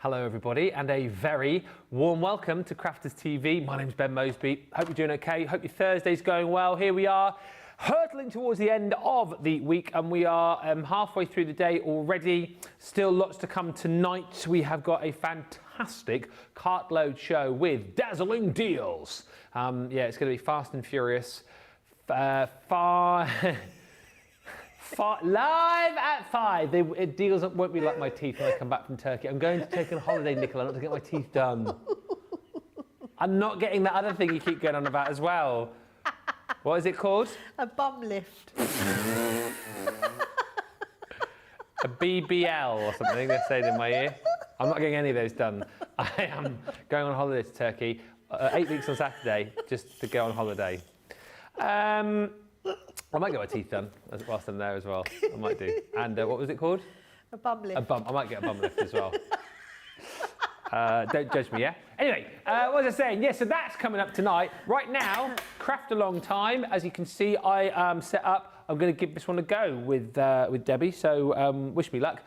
Hello everybody, and a very warm welcome to Crafters TV. My name's Ben Moseby. Hope you're doing okay. Hope your Thursday's going well. Here we are, hurtling towards the end of the week, and we are halfway through the day already. Still lots to come tonight. We have got a fantastic cartload show with dazzling deals. Yeah, it's going to be fast and furious. Live at 5. Deals won't be like my teeth when I come back from Turkey. I'm going to take a holiday, Nicola, not to get my teeth done. I'm not getting that other thing you keep going on about as well. What is it called? A bum lift. A BBL or something they're saying in my ear. I'm not getting any of those done. I am going on holiday to Turkey, 8 weeks on Saturday, just to go on holiday. I might get my teeth done whilst I'm there as well. I might do. And what was it called? A bum lift. A bum. I might get a bum lift as well. Don't judge me, yeah? Anyway, what was I saying? Yeah, so that's coming up tonight. Right now, craft a long time. As you can see, I am set up. I'm going to give this one a go with Debbie, so wish me luck.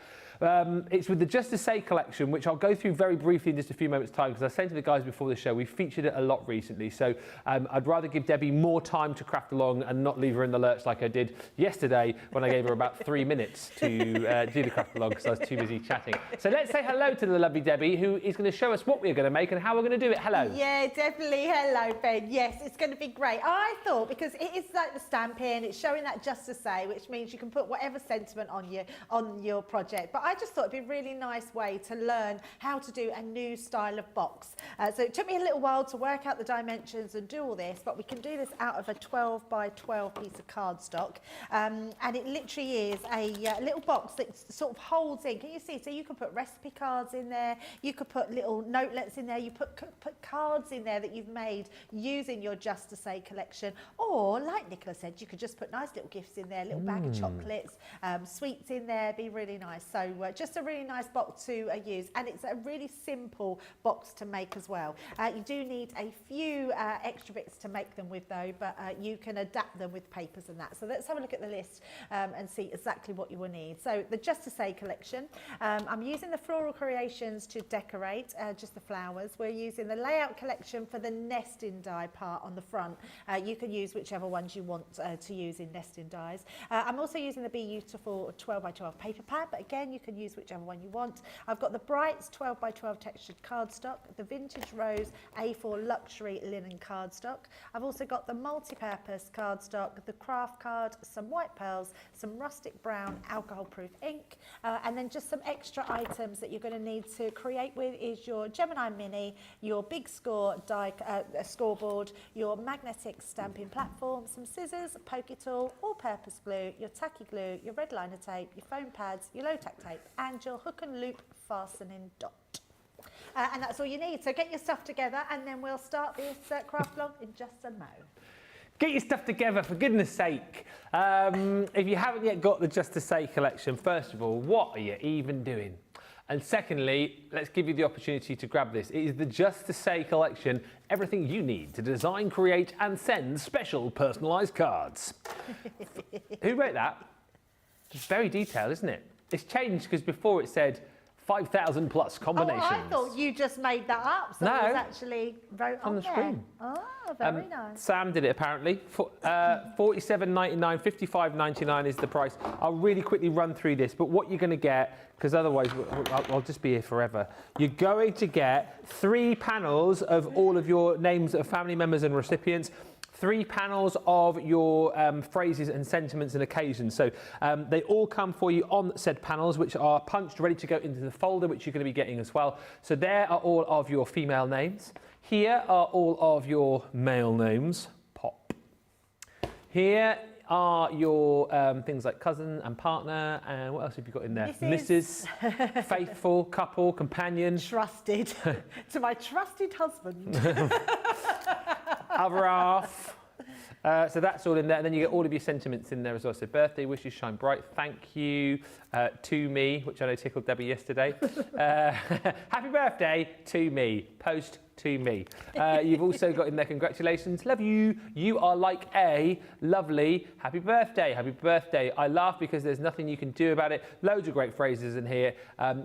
It's with the Just to Say collection, which I'll go through very briefly in just a few moments' time, because I was saying to the guys before the show, we featured it a lot recently, so I'd rather give Debbie more time to craft along and not leave her in the lurch like I did yesterday when I gave her about 3 minutes to do the craft along because I was too busy chatting. So let's say hello to the lovely Debbie, who is going to show us what we're going to make and how we're going to do it. Hello. Yeah, definitely. Hello, Ben. Yes, it's going to be great. I thought, because it is like the stamping, it's showing that Just to Say, which means you can put whatever sentiment on your project. But I just thought it'd be a really nice way to learn how to do a new style of box. So it took me a little while to work out the dimensions and do all this, but we can do this out of a 12 by 12 piece of cardstock. And it literally is a little box that sort of holds in. Can you see? So you can put recipe cards in there, you could put little notelets in there, you put cards in there that you've made using your Just to Say collection, or like Nicola said, you could just put nice little gifts in there, little bag of chocolates, sweets in there, be really nice. So just a really nice box to use, and it's a really simple box to make as well. You do need a few extra bits to make them with though, but you can adapt them with papers and that. So let's have a look at the list and see exactly what you will need. So the Just to Say collection, I'm using the Floral Creations to decorate just the flowers. We're using the Layout collection for the nesting die part on the front. You can use whichever ones you want to use in nesting dies. I'm also using the Be Beautiful 12 by 12 paper pad, but again you can use whichever one you want. I've got the Brights 12 by 12 textured cardstock, the Vintage Rose A4 luxury linen cardstock. I've also got the multi-purpose cardstock, the craft card, some white pearls, some rustic brown alcohol-proof ink, and then just some extra items that you're going to need to create with is your Gemini Mini, your Big Score scoreboard, your magnetic stamping platform, some scissors, pokey tool, all-purpose glue, your tacky glue, your red liner tape, your foam pads, your low-tack tape, and your hook and loop fastening dot. And that's all you need. So get your stuff together and then we'll start this craft log in just a mo. Get your stuff together, for goodness sake. If you haven't yet got the Just to Say collection, first of all, what are you even doing? And secondly, let's give you the opportunity to grab this. It is the Just to Say collection, everything you need to design, create and send special personalised cards. Who wrote that? It's very detailed, isn't it? It's changed because before it said 5,000 plus combinations. Oh, I thought you just made that up. So no, it was actually wrote on the there. screen. Oh, very nice. Sam did it apparently. $47.99, $55.99 is the price. I'll really quickly run through this, but what you're going to get, because otherwise I'll just be here forever. You're going to get 3 panels of all of your names of family members and recipients. 3 panels of your phrases and sentiments and occasions. So they all come for you on said panels, which are punched, ready to go into the folder, which you're going to be getting as well. So there are all of your female names. Here are all of your male names. Pop. Here are your things like cousin and partner, and what else have you got in there? Mrs. Faithful, couple, companion. Trusted. To my trusted husband. Other half. So that's all in there, and then you get all of your sentiments in there as well. So birthday wishes, shine bright, thank you, to me, which I know tickled Debbie yesterday. Happy birthday to me, post to me. You've also got in there, congratulations, love you. You are like a lovely happy birthday. Happy birthday. I laugh because there's nothing you can do about it. Loads of great phrases in here.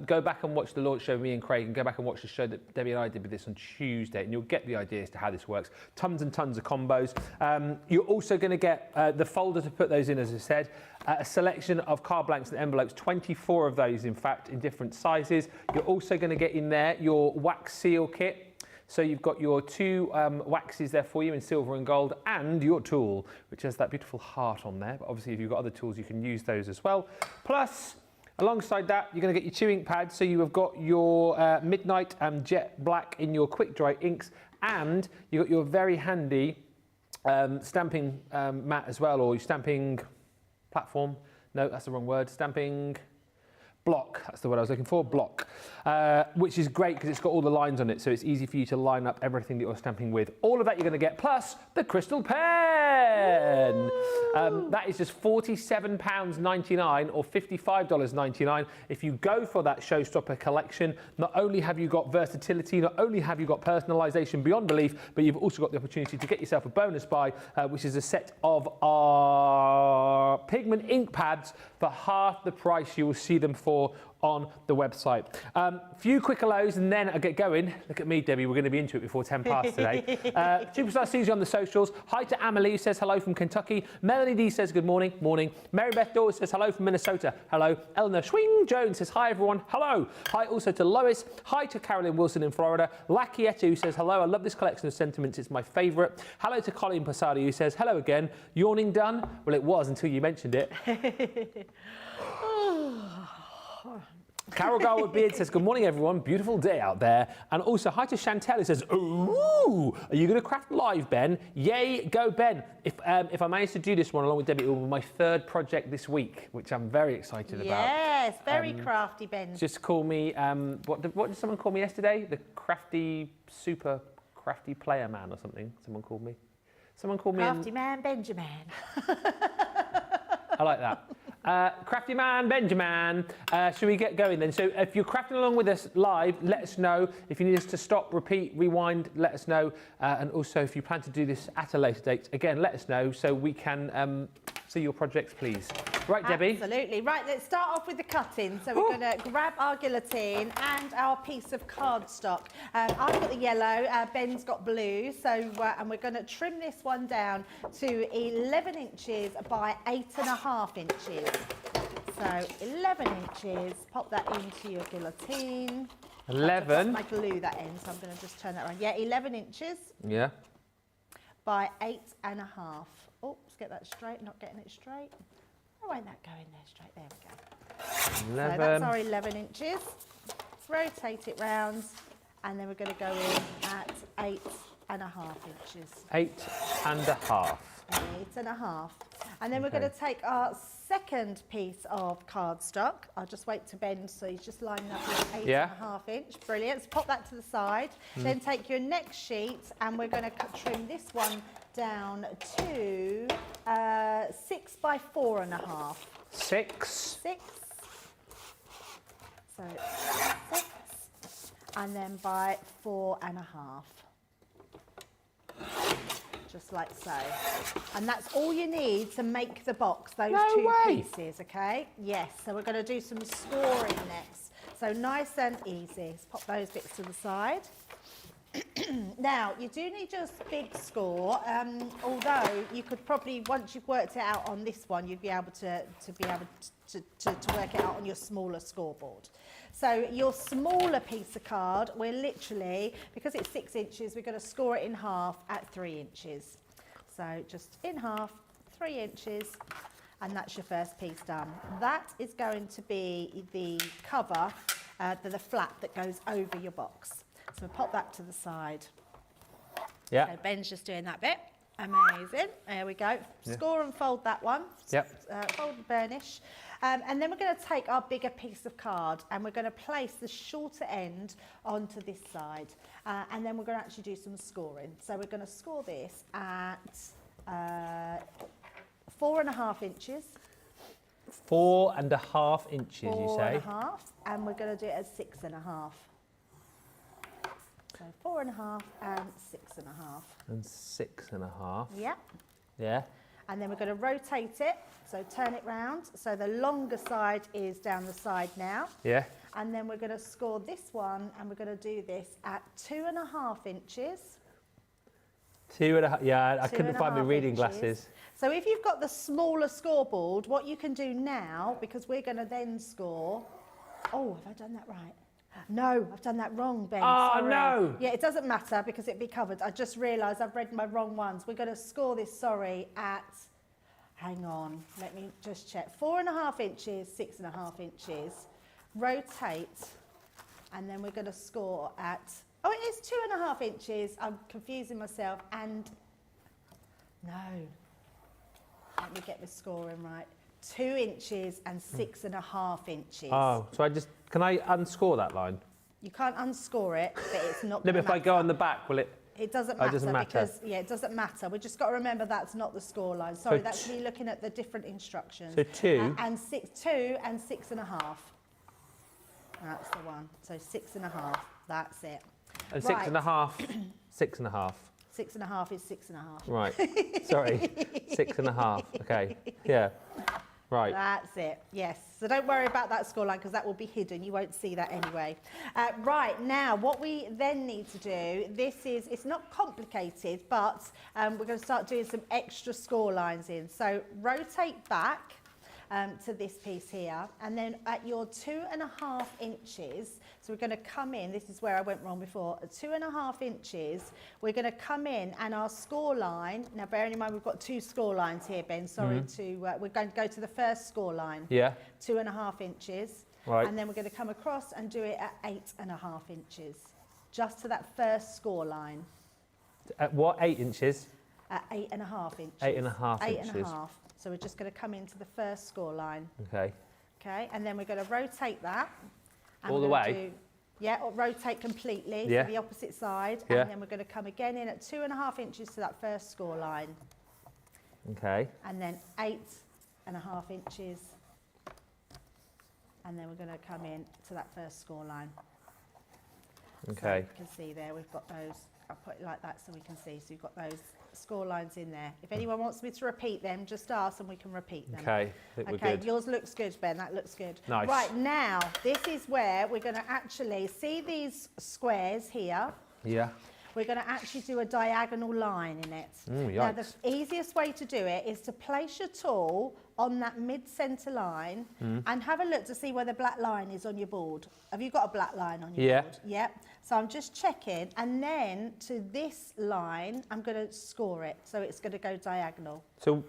Go back and watch the launch show with me and Craig, and go back and watch the show that Debbie and I did with this on Tuesday, and you'll get the idea as to how this works. Tons and tons of combos. You're also going to get the folder to put those in, as I said. A selection of card blanks and envelopes, 24 of those, in fact, in different sizes. You're also going to get in there your wax seal kit. So you've got your 2 waxes there for you in silver and gold, and your tool, which has that beautiful heart on there. But obviously, if you've got other tools, you can use those as well. Plus, alongside that, you're going to get your 2 ink pads. So you have got your Midnight and Jet Black in your quick dry inks, and you've got your very handy stamping mat as well, or your stamping platform. No, that's the wrong word. Stamping block. That's the word I was looking for. Block. Which is great because it's got all the lines on it, so it's easy for you to line up everything that you're stamping with. All of that you're going to get, plus the crystal pen. That is just £47.99 or $55.99. If you go for that Showstopper collection, not only have you got versatility, not only have you got personalisation beyond belief, but you've also got the opportunity to get yourself a bonus buy, which is a set of our pigment ink pads for half the price you will see them for on the website. Few quick hellos and then I get going. Look at me, Debbie, we're going to be into it before 10 past today. Superstar sees you on the socials. Hi to Amelie, who says hello from Kentucky. Melanie D says good morning. Morning. Mary Beth Dawes says hello from Minnesota. Hello. Eleanor Swing Jones says hi, everyone. Hello. Hi also to Lois. Hi to Carolyn Wilson in Florida. Lakieta, who says hello. I love this collection of sentiments. It's my favourite. Hello to Colin Passadi, who says hello again. Yawning done? Well, it was until you mentioned it. Carol Garwood Beard says, good morning, everyone. Beautiful day out there. And also, hi to Chantel, who says, ooh, are you going to craft live, Ben? Yay, go, Ben. If I manage to do this one along with Debbie, it will be my 3rd project this week, which I'm very excited about. Yes, very crafty, Ben. Just call me, what did someone call me yesterday? The super crafty player man or something, someone called me. Crafty man Benjamin. I like that. Crafty man Benjamin. Should we get going then? So if you're crafting along with us live, let us know. If you need us to stop, repeat, rewind, let us know. And also if you plan to do this at a later date, again, let us know so we can see your projects, please. Right, Debbie? Absolutely. Right, let's start off with the cutting. So we're going to grab our guillotine and our piece of cardstock. I've got the yellow, Ben's got blue, so and we're going to trim this one down to 11 inches by 8.5 inches. So 11 inches, pop that into your guillotine. 11? I glue that in, so I'm going to just turn that around. Yeah, 11 inches. Yeah. By 8.5. Oh, let's get that straight, not getting it straight. Why won't that go in there straight? There we go. 11. So that's our 11 inches. Let's rotate it round, and then we're going to go in at 8.5 inches. 8.5. 8.5. And then we're going to take our second piece of cardstock. I'll just wait to bend, so he's just lining up with 8.5 inch. Brilliant. So pop that to the side. Then take your next sheet, and we're going to trim this one down to 6 by 4.5. 6. 6. So 6, and then by 4.5. Just like so. And that's all you need to make the box, those two pieces, okay? Yes, so we're going to do some scoring next. So nice and easy. Let's pop those bits to the side. Now, you do need your big score, although you could probably, once you've worked it out on this one, you'd be able to work it out on your smaller scoreboard. So your smaller piece of card, we're literally, because it's 6 inches, we're going to score it in half at 3 inches. So just in half, 3 inches, and that's your first piece done. That is going to be the cover, the flap that goes over your box. So we'll pop that to the side. Yeah. So Ben's just doing that bit. Amazing. There we go. Yeah. Score and fold that one. Yep. Fold and burnish. And then we're going to take our bigger piece of card and we're going to place the shorter end onto this side. And then we're going to actually do some scoring. So we're going to score this at 4.5 inches. 4.5 inches, you say? 4.5. And we're going to do it at 6.5. So 4.5 and 6.5. And 6.5. Yeah. Yeah. And then we're going to rotate it, so turn it round. So the longer side is down the side now. Yeah. And then we're going to score this one, and we're going to do this at 2.5 inches. 2.5. Yeah, I couldn't find my reading glasses. So if you've got the smaller scoreboard, what you can do now, because we're going to then score. Oh, have I done that right? No, I've done that wrong, Ben. Oh, sorry. no. Yeah, it doesn't matter because it'd be covered. I just realised I've read my wrong ones. We're going to score this, at, hang on, let me just check. 4.5 inches, 6.5 inches. Rotate, and then we're going to score at, oh, it is 2.5 inches. I'm confusing myself, and no. Let me get the scoring right. 2 inches and 6.5 inches. Oh, so can I unscore that line? You can't unscore it, but it's not. No, but if I go on the back, will it? It doesn't Oh, matter, it doesn't matter. because it doesn't matter. We just got to remember that's not the score line. Sorry, that's me looking at the different instructions. So 2 and 2 and 6.5. That's the one. So 6.5. That's it. and Right. 6.5. 6.5. 6.5 is 6.5. Right. Sorry. 6.5. Okay. Yeah. Right. That's it, yes. So don't worry about that scoreline because that will be hidden. You won't see that anyway. Right, now what we then need to do, it's not complicated, but we're going to start doing some extra score lines in. So rotate back to this piece here, and then at your 2.5 inches, so we're going to come in, this is where I went wrong before, at 2.5 inches, we're going to come in and our score line, now bearing in mind we've got 2 score lines here, Ben, sorry we're going to go to the first score line. Yeah. 2.5 inches. Right. And then we're going to come across and do it at 8.5 inches, just to that first score line. At what, 8 inches? At 8.5 inches. 8.5 inches. 8.5. So we're just going to come into the first score line. Okay. Okay, and then we're going to rotate that. And All we're the gonna way? Yeah, or rotate completely Yeah. to the opposite side. Yeah. And then we're going to come again in at 2.5 inches to that first score line. Okay. And then 8.5 inches. And then we're going to come in to that first score line. Okay. So you can see there, we've got those. I'll put it like that so we can see. So you've got those score lines in there. If anyone wants me to repeat them, just ask and we can repeat them. Okay. I think we're Okay, good. yours looks good, Ben. That looks good. Nice. Right, now, this is where we're going to actually see these squares here. Yeah. We're going to actually do a diagonal line in it. Now, the Yikes. easiest way to do it is to place your tool on that mid-centre line and have a look to see where the black line is on your board. Have you got a black line on your board? Yep. So I'm just checking, and then to this line, I'm going to score it. So it's going to go diagonal. So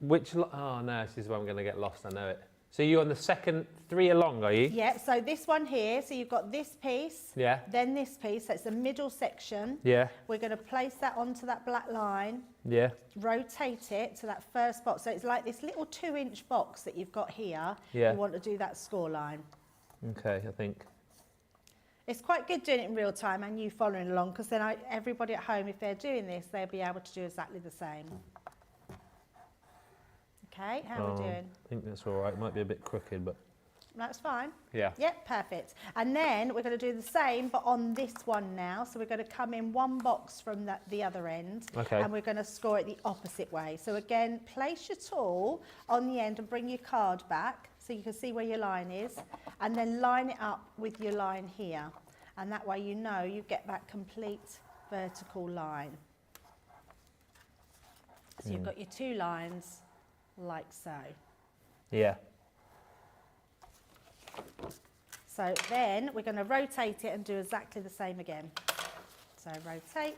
oh no, this is where I'm going to get lost, I know it. So you're on the second 3 along, are you? Yeah, so this one here, so you've got this piece, Yeah. then this piece, so it's the middle section. Yeah. We're going to place that onto that black line, Yeah. rotate it to that first box. So it's like this little 2-inch box that you've got here. Yeah. You want to do that score line. Okay, I think. It's quite good doing it in real time and you following along, because then everybody at home, if they're doing this, they'll be able to do exactly the same. Okay, how are we doing? I think that's all right. It might be a bit crooked, but That's fine. yeah. Yep, perfect. And then we're going to do the same, but on this one now. So we're going to come in one box from the other end. Okay. And we're going to score it the opposite way. So again, place your tool on the end and bring your card back so you can see where your line is. And then line it up with your line here. And that way you know you get that complete vertical line. So you've got your 2 lines like so. Yeah. So then we're going to rotate it and do exactly the same again. So rotate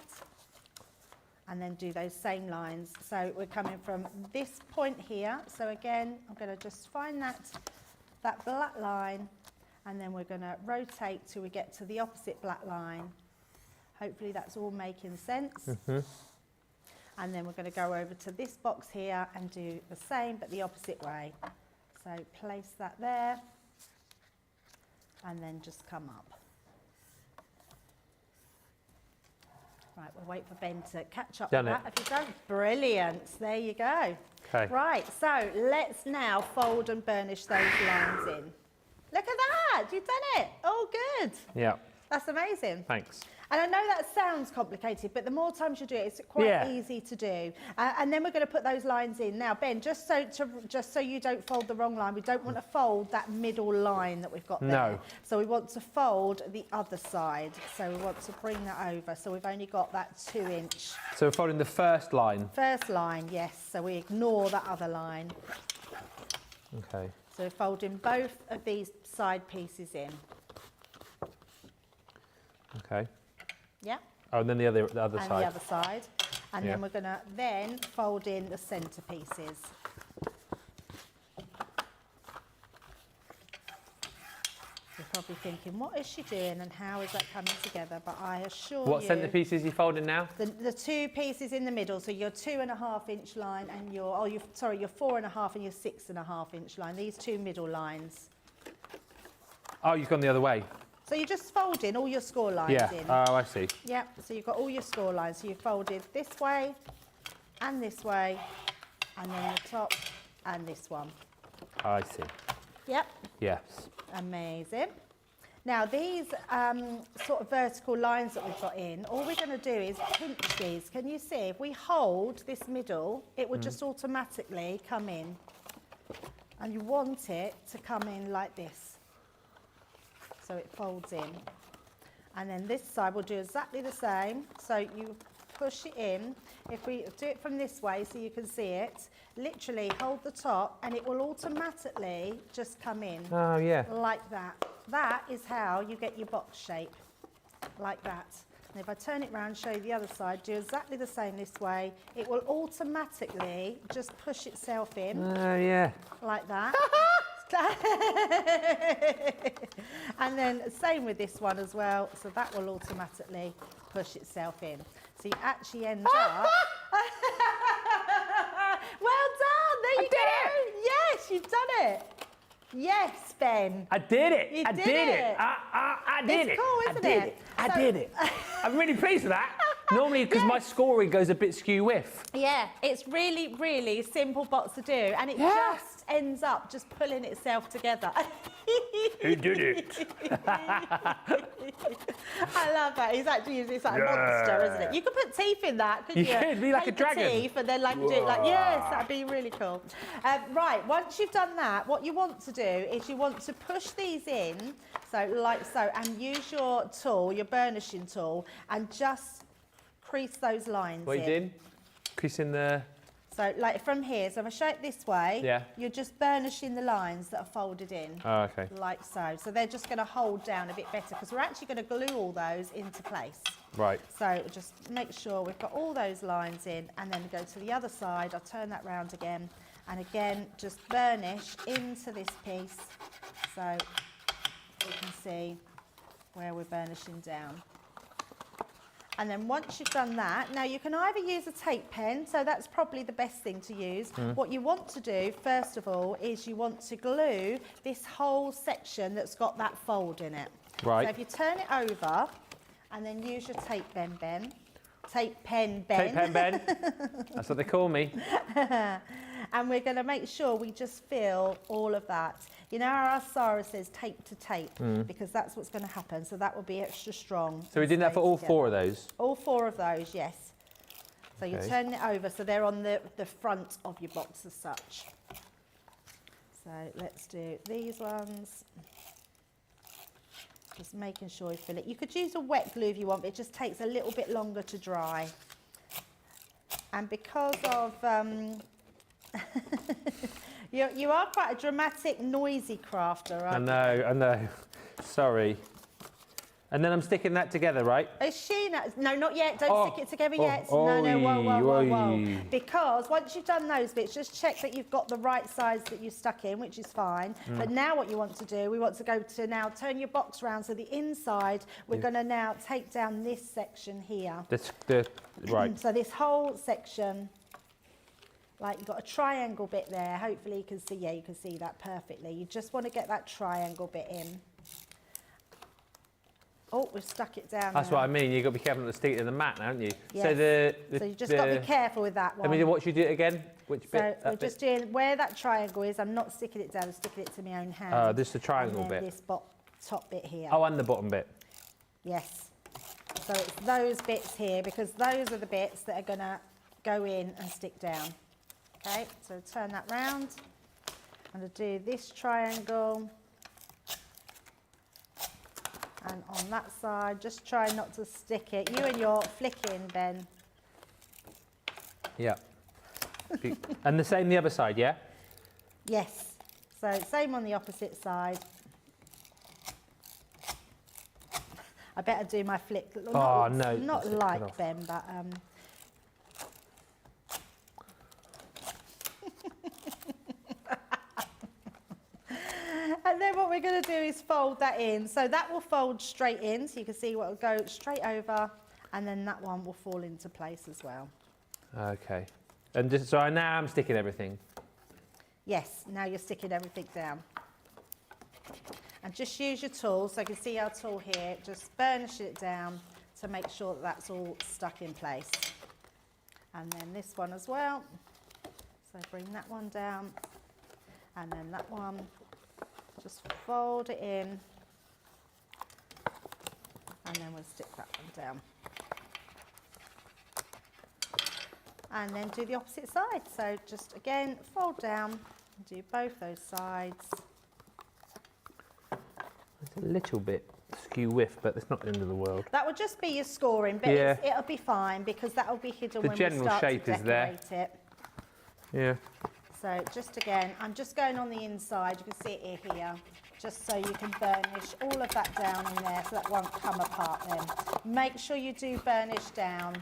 and then do those same lines. So we're coming from this point here. So again, I'm going to just find that black line, and then we're going to rotate till we get to the opposite black line. Hopefully that's all making sense. And then we're going to go over to this box here and do the same but the opposite way. So place that there. And then just come up. Right, we'll wait for Ben to catch up Done with it. that. If you've done, brilliant. There you go. Okay. Right, so let's now fold and burnish those lines in. Look at that, you've done it. All good. Yeah. That's amazing. Thanks. And I know that sounds complicated, but the more times you do it, it's quite easy to do. And then we're going to put those lines in. Now, Ben, just so you don't fold the wrong line, we don't want to fold that middle line that we've got there. No. So we want to fold the other side. So we want to bring that over. So we've only got that 2-inch. So we're folding the first line. First line, yes. So we ignore that other line. Okay. So we're folding both of these side pieces in. Okay. Yeah. Oh, and then the other And side. the other side. And then we're going to then fold in the centre pieces. You're probably thinking, what is she doing and how is that coming together? But I assure you... What centre pieces are you folding now? The 2 pieces in the middle, so your 2.5-inch line and your 4.5 and your 6.5-inch line. These 2 middle lines. Oh, you've gone the other way. So you're just folding all your score lines in. Oh, I see. Yep, so you've got all your score lines. So you've folded this way, and then the top, and this one. I see. Yep, Yes. amazing. Now these sort of vertical lines that we've got in, all we're going to do is pinch these. Can you see? If we hold this middle, it would just automatically come in. And you want it to come in like this. So it folds in. And then this side will do exactly the same. So you push it in. If we do it from this way so you can see it, literally hold the top and it will automatically just come in. Oh, yeah. Like that. That is how you get your box shape, like that. And if I turn it around, show you the other side, do exactly the same this way, it will automatically just push itself in. Oh, yeah. Like that. And then same with this one as well, so that will automatically push itself in. So you actually end up... Well done, there you go. Yes, you've done it. Yes, Ben. I did it. You I did did it. it. I did It's it. cool, isn't I did it? it. I So- did it. I'm really pleased with that. Normally, because my scoring goes a bit skew-whiff. Yeah, it's really, really simple box to do, and it just ends up just pulling itself together. Who did it? I love that. He's actually using it's like a monster, isn't it? You could put teeth in that, couldn't you? You could, be like a Paper dragon. teeth, and then do it like, yes, that'd be really cool. Right, once you've done that, what you want to do is you want to push these in, so like so, and use your tool, your burnishing tool, and just crease those lines What are you doing? Creasing the... So like from here, so if I show it this way, Yeah. you're just burnishing the lines that are folded in. Oh, okay. Like so. So they're just going to hold down a bit better because we're actually going to glue all those into place. Right. So just make sure we've got all those lines in and then go to the other side. I'll turn that round again. And again, just burnish into this piece so you can see where we're burnishing down. And then once you've done that, now you can either use a tape pen, so that's probably the best thing to use. What you want to do, first of all, is you want to glue this whole section that's got that fold in it. Right. So if you turn it over and then use your tape pen, Ben. Tape pen, Tape pen, Ben. That's what they call me. And we're going to make sure we just fill all of that. You know how our Sarah says tape to tape, because that's what's going to happen. So that will be extra strong. So we did that for all 4 of those? All 4 of those, yes. So Okay. you're turning it over so they're on the front of your box as such. So let's do these ones. Just making sure you fill it. You could use a wet glue if you want, but it just takes a little bit longer to dry. And because of... you are quite a dramatic, noisy crafter, aren't you? I know. Sorry. And then I'm sticking that together, right? Is she no, not yet. Don't stick it together yet. Oh, no, whoa. oi. Because once you've done those bits, just check that you've got the right size that you stuck in, which is fine. But now what you want to do, we want to go to now turn your box round. So the inside, we're going to now take down this section here. Right. So this whole section, like you've got a triangle bit there. Hopefully you can see, you can see that perfectly. You just want to get that triangle bit in. Oh, we've stuck it down. That's now. what I mean. You've got to be careful not to stick it in the mat, haven't you? Yes. So So you just got to be careful with that one. I mean, what should you do it again? Which So bit? we're just doing where that triangle is. I'm not sticking it down. I'm sticking it to my own hand. This is the triangle and then bit. This top bit here. Oh, and the bottom bit. Yes. So it's those bits here, because those are the bits that are going to go in and stick down. Okay, so turn that round. I'm going to do this triangle. And on that side, just try not to stick it. You and your flicking, Ben. Yeah. And the same the other side, yeah? Yes. So same on the opposite side. I better do my flick. Oh, no. Not like Ben, but... And then what we're going to do is fold that in. So that will fold straight in, so you can see what will go straight over, and then that one will fall into place as well. Okay. And just, so now I'm sticking everything. Yes, now you're sticking everything down. And just use your tool, so you can see our tool here, just burnish it down to make sure that that's all stuck in place. And then this one as well. So bring that one down, and then that one. Just fold it in, and then we'll stick that one down. And then do the opposite side. So just again, fold down, and do both those sides. It's a little bit skew whiff, but it's not the end of the world. That will just be your scoring, but Yeah. it'll be fine, because that will be hidden The when we general start shape to is there. decorate it. Yeah. So just again, I'm just going on the inside, you can see it here, just so you can burnish all of that down in there so that won't come apart then. Make sure you do burnish down.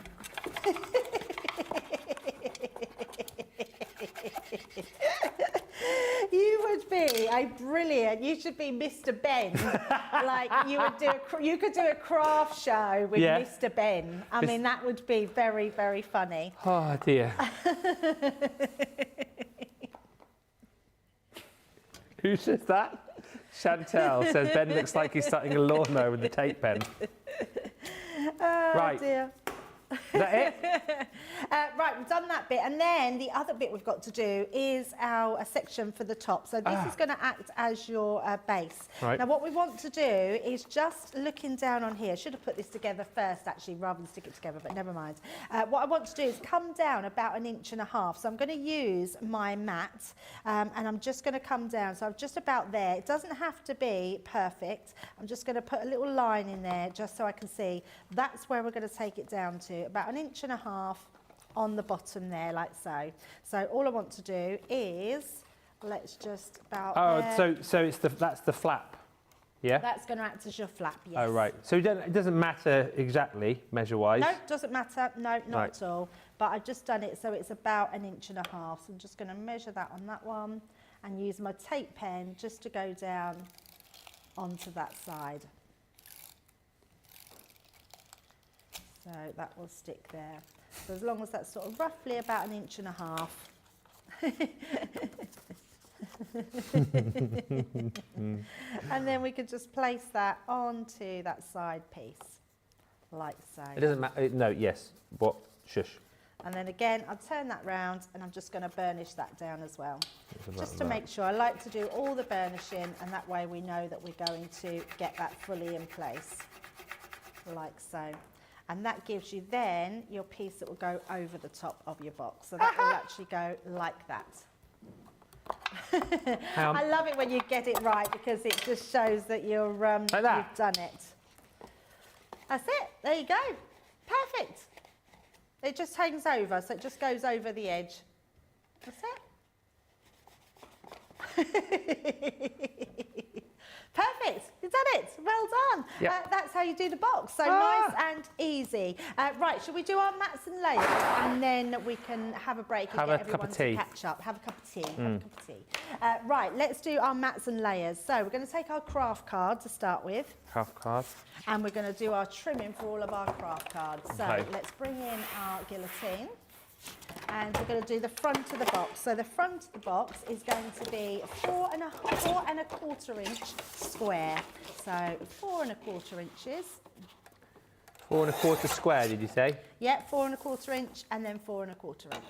You would be a brilliant, you should be Mr. Ben. Like you could do a craft show with Yeah. Mr. Ben. I mean, that would be very, very funny. Oh, dear. Who says that? Chantel says Ben looks like he's starting a lawnmower with the tape pen. Oh, Right. dear. Is that it? Right, we've done that bit, and then the other bit we've got to do is our section for the top. So this is going to act as your base. Right. Now what we want to do is just looking down on here. Should have put this together first actually, rather than stick it together, but never mind. What I want to do is come down about 1.5 inches. So I'm going to use my mat, and I'm just going to come down. So I'm just about there. It doesn't have to be perfect. I'm just going to put a little line in there just so I can see. That's where we're going to take it down to, about 1.5 inches on the bottom there, like so. So all I want to do is, let's just about there. So it's that's the flap, yeah? That's going to act as your flap, yes. Oh, right. So it doesn't matter exactly, measure-wise? No, doesn't matter. No, not Right. at all. But I've just done it so it's about 1.5 inches. So I'm just going to measure that on that one and use my tape pen just to go down onto that side. So that will stick there. So as long as that's sort of roughly about 1.5 inches. And then we could just place that onto that side piece, like so. It doesn't matter. No, yes. What? Shush. And then again, I'll turn that round and I'm just going to burnish that down as well. About Just to that. make sure. I like to do all the burnishing, and that way we know that we're going to get that fully in place, like so. And that gives you then your piece that will go over the top of your box. So that will actually go like that. I love it when you get it right, because it just shows that you're, Like that? you've done it. That's it. There you go. Perfect. It just hangs over, so it just goes over the edge. That's it. Perfect, you've done it, well done. Yep. That's how you do the box, so nice and easy. Right, shall we do our mats and layers, and then we can have a break and Have get a cup everyone of to tea. catch up. Have a cup of tea, have a cup of tea. Right, let's do our mats and layers. So we're going to take our craft card to start with, Craft card. and we're going to do our trimming for all of our craft cards. So Okay. let's bring in our guillotine. And we're going to do the front of the box. So the front of the box is going to be 4.25 inch square. So 4.25 inches. 4.25 square, did you say? Yeah, 4.25 inch, and then 4.25 inch.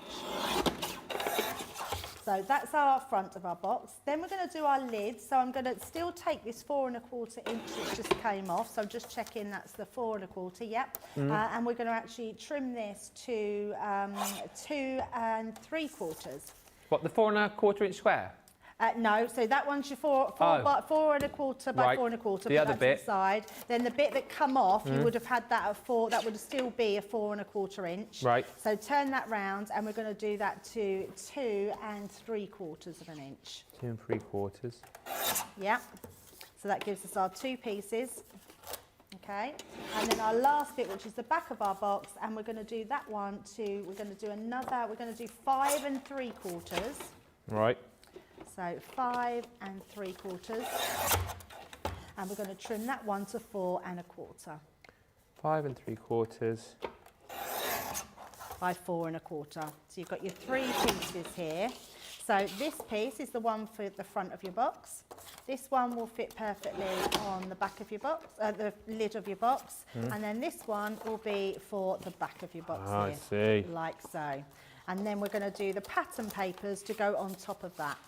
So that's our front of our box. Then we're going to do our lid. So I'm going to still take this 4 1/4 inch that just came off. So I'm just checking that's the 4 1/4. Yep. And we're going to actually trim this to 2 3/4. What, the 4 1/4 inch square? No, so that one's your 4 1/4 by Right. 4 1/4. The other bit. To the side. Then the bit that come off, you would have had that at 4. That would still be a 4 1/4 inch. Right. So turn that round, and we're going to do that to 2 3/4 of an inch. 2 3/4. Yeah. So that gives us our 2 pieces. Okay. And then our last bit, which is the back of our box, and we're going to do that one to. We're going to do another. We're going to do 5 3/4. Right. So 5 3/4, and we're going to trim that one to 4 1/4. 5 3/4. By 4 1/4. So you've got your 3 pieces here. So this piece is the one for the front of your box. This one will fit perfectly on the back of your box, the lid of your box, and then this one will be for the back of your box I here, see. like so. And then we're going to do the pattern papers to go on top of that.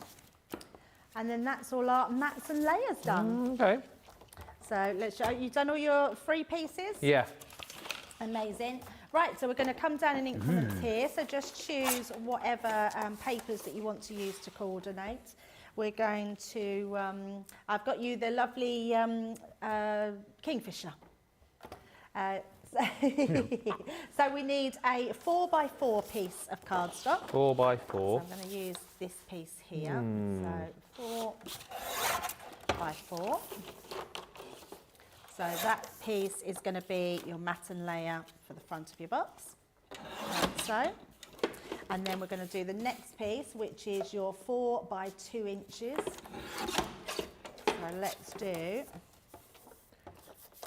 And then that's all our mats and layers done. Okay. So let's show you've done all your 3 pieces. Yeah. Amazing. Right, so we're going to come down in increments here. So just choose whatever papers that you want to use to coordinate. We're going to, I've got you the lovely Kingfisher. So we need a 4 by 4 piece of cardstock. 4 by So 4. I'm going to use this piece here. So 4 by 4. So that piece is going to be your mat and layer for the front of your box, like so. And then we're going to do the next piece, which is your 4 by 2 inches. So let's do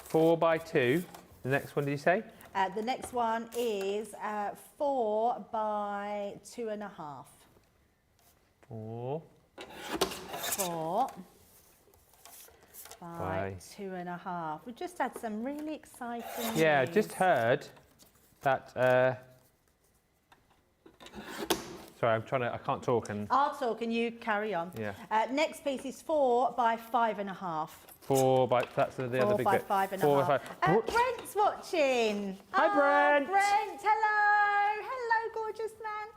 4 by 2. The next one, did you say? the next one is 4 by 2 1/2. 4 4 by By 2 1/2. We just had some really exciting Yeah, news. just heard that. Sorry, I can't talk and. I'll talk and you carry on. Yeah. Next piece is 4 by 5 1/2. 4 by. That's the other 4 big by bit. 5 4 1/2. by 5. Brent's watching. Hi, Brent. Brent, hello. Hello, gorgeous man.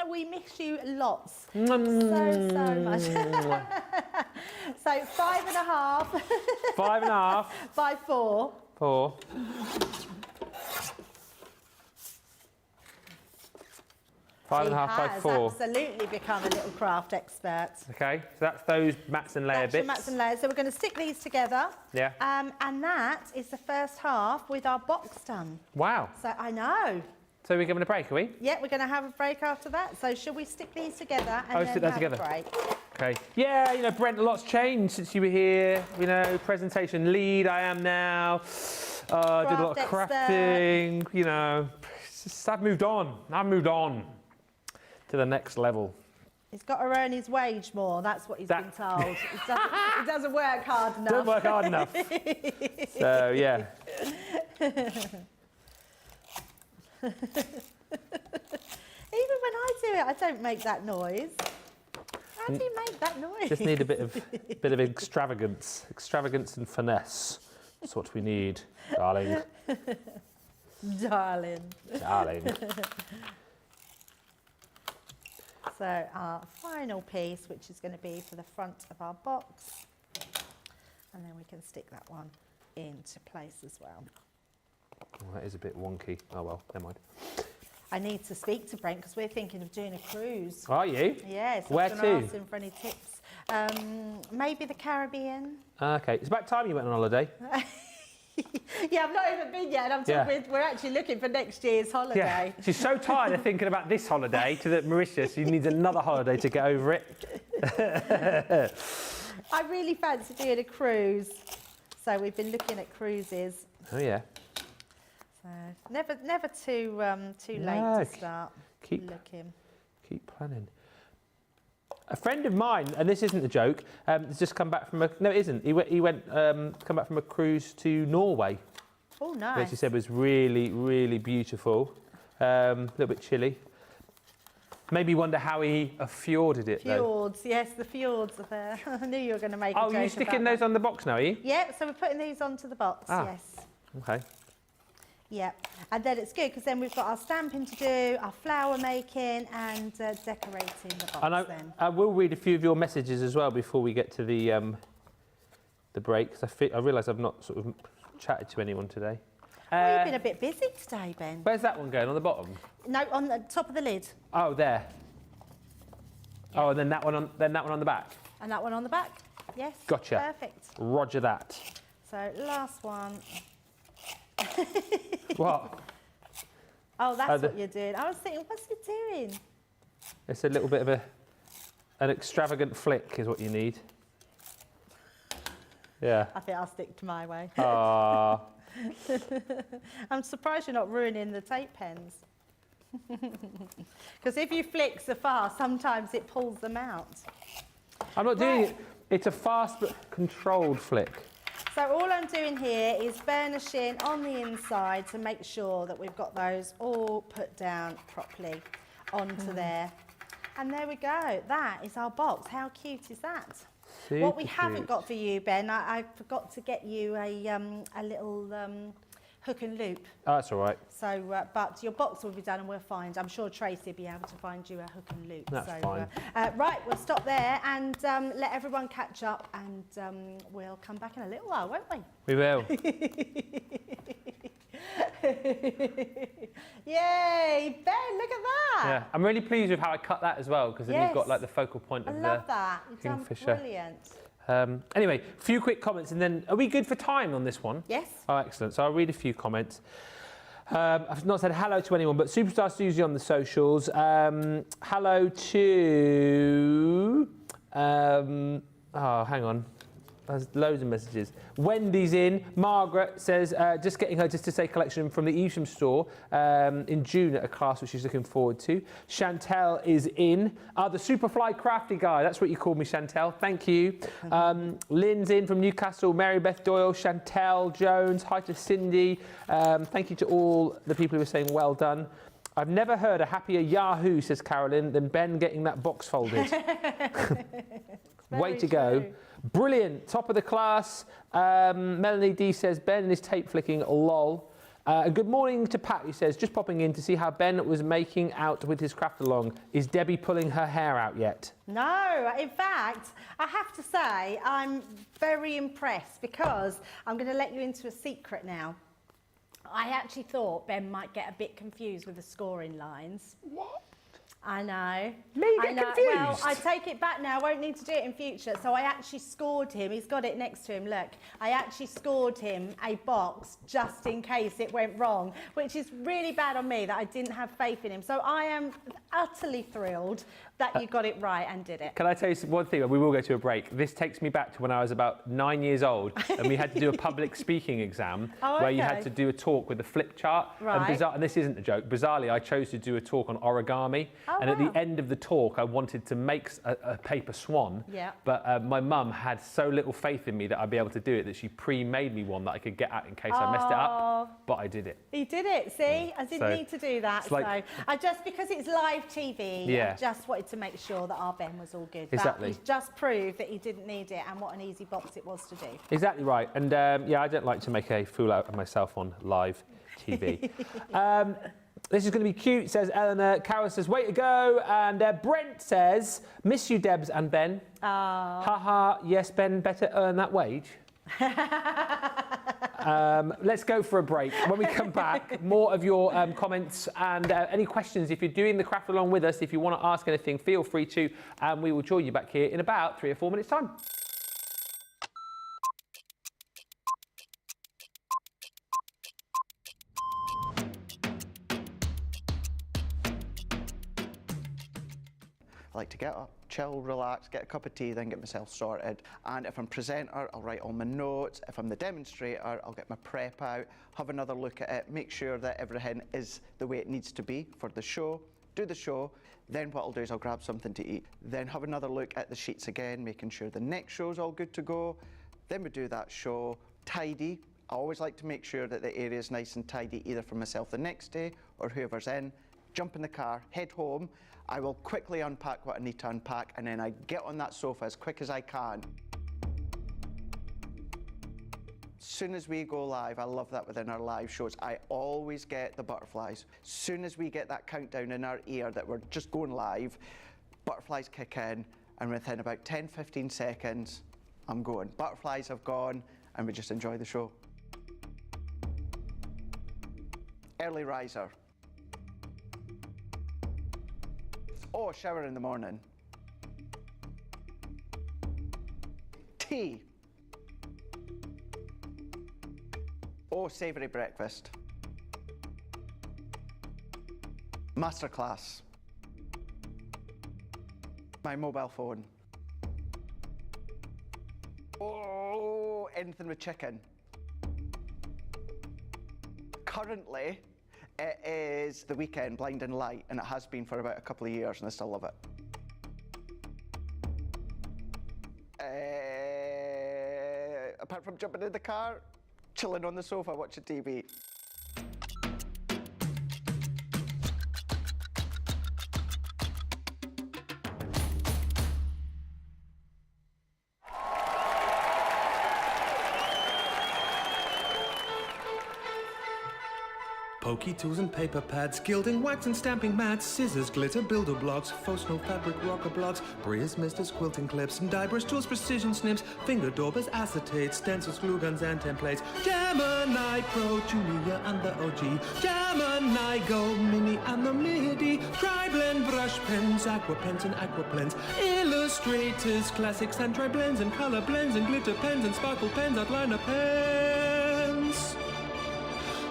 We miss you lots. So much. So 5 1/2 5 1/2. by 4. 4. 5 1/2 by 4. Absolutely become a little craft expert. Okay, so that's those mats and layer That's your bits. mats and layers. So we're going to stick these together. Yeah. And that is the first half with our box done. Wow. So I know. So we're giving a break, are we? Yeah, we're going to have a break after that. So should we stick these together and Oh, then stick that have together. a break? Okay. Yeah, you know, Brent, a lot's changed since you were here. You know, presentation lead, I am now. Did a lot of Craft crafting. You know, it's just, I've moved on. I've moved on to the next level. He's got to earn his wage more. That's what he's been told. He doesn't work hard enough. Don't work hard enough. So, yeah. Even when I do it, I don't make that noise. How do you make that noise? Just need a bit of extravagance and finesse. That's what we need, darling. Darling. Darling. So our final piece, which is going to be for the front of our box, and then we can stick that one into place as well. Oh, that is a bit wonky. Oh well, never mind. I need to speak to Brent because we're thinking of doing a cruise. Are you? Yes, Where I was going to? to ask him for any tips. Maybe the Caribbean. Okay, it's about time you went on holiday. Yeah, I've not even been yet. And we're actually looking for next year's holiday. Yeah, she's so tired of thinking about this holiday to that Mauritius, she needs another holiday to get over it. I really fancy doing a cruise. So we've been looking at cruises. Oh yeah. So never too late No, to start keep looking. planning. A friend of mine, and this isn't a joke, has just come back from a. No, it isn't. He went come back from a cruise to Norway. Oh, Which nice. he said was really, really beautiful. A little bit chilly. Maybe wonder how he fjorded it, though. Fjords, yes, the fjords are there. I knew you were going to make a joke Oh, you're sticking about those on the box now, are you? that. Yep, so we're putting these onto the box, yes. Okay. Yep, and then it's good because then we've got our stamping to do, our flower making and decorating the box And then. I will read a few of your messages as well before we get to the break, because I realise I've not sort of chatted to anyone today. Well, you've been a bit busy today, Ben. Where's that one going? On the bottom? No, on the top of the lid. Oh, there. Yeah. Oh, and then that one on the back. And that one on the back. Yes. Gotcha. Perfect. Roger that. So last one. What? Oh, that's what you're doing. I was thinking, what's he doing? It's a little bit of an extravagant flick is what you need. Yeah. I think I'll stick to my way. Ah. I'm surprised you're not ruining the tape pens. Because if you flick so far, sometimes it pulls them out. I'm not doing it. It's a fast but controlled flick. So all I'm doing here is burnishing on the inside to make sure that we've got those all put down properly onto there. And there we go. That is our box. How cute is that? Super what we cute. haven't got for you, Ben, I forgot to get you a little hook and loop. Oh, that's all right. So, but your box will be done and we'll find. I'm sure Tracy will be able to find you a hook and loop. That's so, fine. Right, we'll stop there and let everyone catch up, and we'll come back in a little while, won't we? We will. Yay, Ben! Look at that. Yeah, I'm really pleased with how I cut that as well, because then you've got like the focal point I of love that. You've done kingfisher. brilliant. Anyway, a few quick comments, and then are we good for time on this one? Yes. Oh, excellent. So I'll read a few comments. I've not said hello to anyone, but Superstar Susie on the socials. Hello to... hang on. There's loads of messages. Wendy's in. Margaret says, just getting her just to say collection from the Evesham store in June at a class which she's looking forward to. Chantel is in. The Superfly Crafty guy. That's what you called me, Chantel. Thank you. Lynn's in from Newcastle. Mary Beth Doyle. Chantel Jones. Hi to Cindy. Thank you to all the people who are saying well done. I've never heard a happier Yahoo, says Carolyn, than Ben getting that box folded. Way to go. Brilliant. Top of the class. Melanie D says, Ben and his tape flicking, lol. Good morning to Pat, who says, just popping in to see how Ben was making out with his craft along. Is Debbie pulling her hair out yet? No, in fact, I have to say I'm very impressed, because I'm going to let you into a secret now. I actually thought Ben might get a bit confused with the scoring lines. What? I know. Me get confused? Well, I take it back now. I won't need to do it in future. So I actually scored him. He's got it next to him. Look, I actually scored him a box just in case it went wrong, which is really bad on me that I didn't have faith in him. So I am utterly thrilled that you got it right and did it. Can I tell you one thing? We will go to a break. This takes me back to when I was about 9 years old and we had to do a public speaking exam where you had to do a talk with a flip chart. Right. And this isn't a joke. Bizarrely, I chose to do a talk on origami. And at the end of the talk, I wanted to make a paper swan. Yeah. But my mum had so little faith in me that I'd be able to do it that she pre-made me one that I could get out in case I messed it up. But I did it. He did it, see? I didn't need to do that. Like, so I just, because it's live TV, Yeah. I just wanted to make sure that our Ben was all good. Exactly. But he's just proved that he didn't need it, and what an easy box it was to do. Exactly right. And yeah, I don't like to make a fool out of myself on live TV. This is going to be cute, says Eleanor. Carol says, way to go. And Brent says, miss you, Debs and Ben. Haha, yes, Ben, better earn that wage. Let's go for a break. When we come back, more of your comments and any questions. If you're doing the craft along with us, if you want to ask anything, feel free to, and we will join you back here in about 3 or 4 minutes' time. I like to get up, chill, relax, get a cup of tea, then get myself sorted. And if I'm presenter, I'll write all my notes. If I'm the demonstrator, I'll get my prep out, have another look at it, make sure that everything is the way it needs to be for the show, do the show. Then what I'll do is I'll grab something to eat, then have another look at the sheets again, making sure the next show's all good to go. Then we do that show, tidy. I always like to make sure that the area is nice and tidy, either for myself the next day or whoever's in. jump in the car, head home. I will quickly unpack what I need to unpack, and then I get on that sofa as quick as I can. As soon as we go live, I love that within our live shows, I always get the butterflies. As soon as we get that countdown in our ear that we're just going live, butterflies kick in, and within about 10-15 seconds, I'm going. Butterflies have gone, and we just enjoy the show. Early riser. Oh, shower in the morning. Tea. Oh, savoury breakfast. Masterclass. My mobile phone. Oh, anything with chicken. Currently, it is the weekend, Blinding Light, and it has been for about a couple of years, and I still love it. Apart from jumping in the car, chilling on the sofa, watching TV. Pokey tools and paper pads, gilding, wax and stamping mats, scissors, glitter, builder blocks, faux snow fabric, rocker blocks, briars, misters, quilting clips, and die brush tools, precision snips, finger daubers, acetates, stencils, glue guns and templates, Gemini Pro, Julia and the OG, Gemini Go, Mini and the MIDI, tri-blend brush pens, aqua pens and aqua blends, illustrators, classics and tri-blends and color blends and glitter pens and sparkle pens, outliner pens.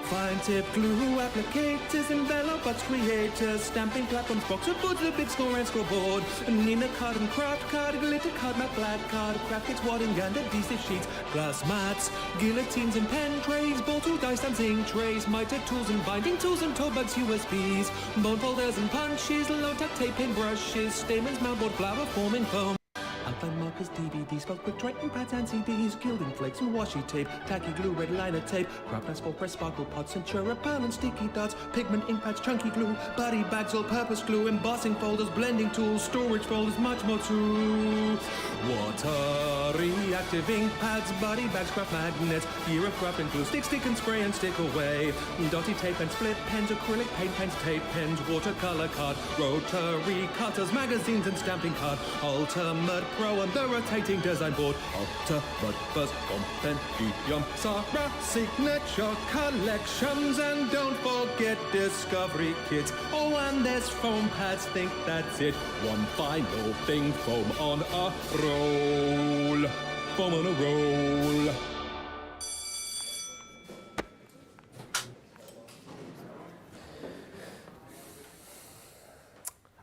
Fine tip glue applicators, envelopes, creators, stamping platforms, boxer boards, the big score and scoreboard, Nina card and craft card, glitter card, matte black card, craft kits, wadding and adhesive sheets, glass mats, guillotines and pen trays, ball tool, dice and zinc trays, mitre tools and binding tools and toe bags, USBs, bone folders and punches, low-tack tape, paint brushes, stamens, mountboard, flower forming foam. Outline markers, DVDs, spelled quick Triton pads and CDs, gilding flakes and washi tape, tacky glue, red liner tape, craft asphalt press, sparkle pots, Centura pearl and sticky dots, pigment ink pads, chunky glue, body bags, all-purpose glue, embossing folders, blending tools, storage folders, much more too. Water reactive ink pads, body bags, craft magnets, year of craft and glue, stick and spray and stick away, dotty tape and split pens, acrylic paint pens, tape pens, watercolor card, rotary cutters, magazines and stamping card, ultimate Pro and the rotating design board, Octopus Compendium, Sarah signature collections, and don't forget Discovery kits. Oh, and there's foam pads, think that's it. One final thing, foam on a roll. Foam on a roll.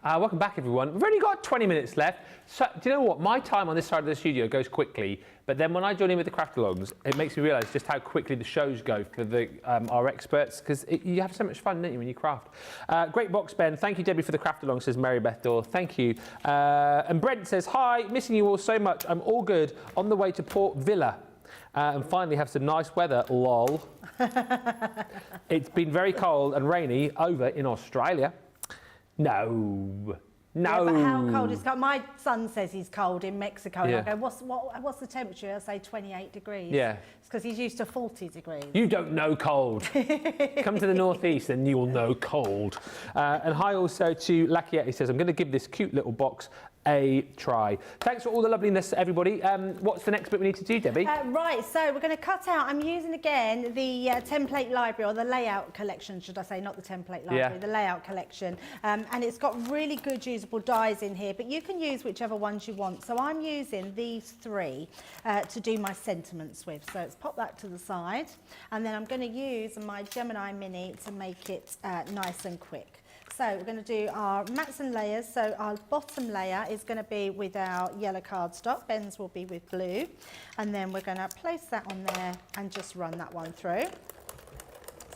Welcome back, everyone. We've only got 20 minutes left. So, do you know what? My time on this side of the studio goes quickly, but then when I join in with the craft-alongs, it makes me realise just how quickly the shows go for our experts, because you have so much fun, don't you, when you craft? Great box, Ben. Thank you, Debbie, for the craft-along, says Mary Beth Dorr. Thank you. And Brent says, hi, missing you all so much. I'm all good. On the way to Port Villa. And finally have some nice weather, lol. It's been very cold and rainy over in Australia. No. Yeah, but how cold is cold? My son says he's cold in Mexico. Yeah. And I go, what's the temperature? I say 28 degrees. Yeah. It's because he's used to 40 degrees. You don't know cold. Come to the northeast and you'll know cold. And hi also to Lakiet. He says, I'm going to give this cute little box a try. Thanks for all the loveliness, everybody. What's the next bit we need to do, Debbie? Right, so we're going to cut out, I'm using again the template library, or the layout collection, should I say, not the template library, the layout collection. And it's got really good usable dies in here, but you can use whichever ones you want. So I'm using these three to do my sentiments with. So let's pop that to the side. And then I'm going to use my Gemini Mini to make it nice and quick. So we're going to do our mats and layers. So our bottom layer is going to be with our yellow cardstock. Ben's will be with blue. And then we're going to place that on there and just run that one through.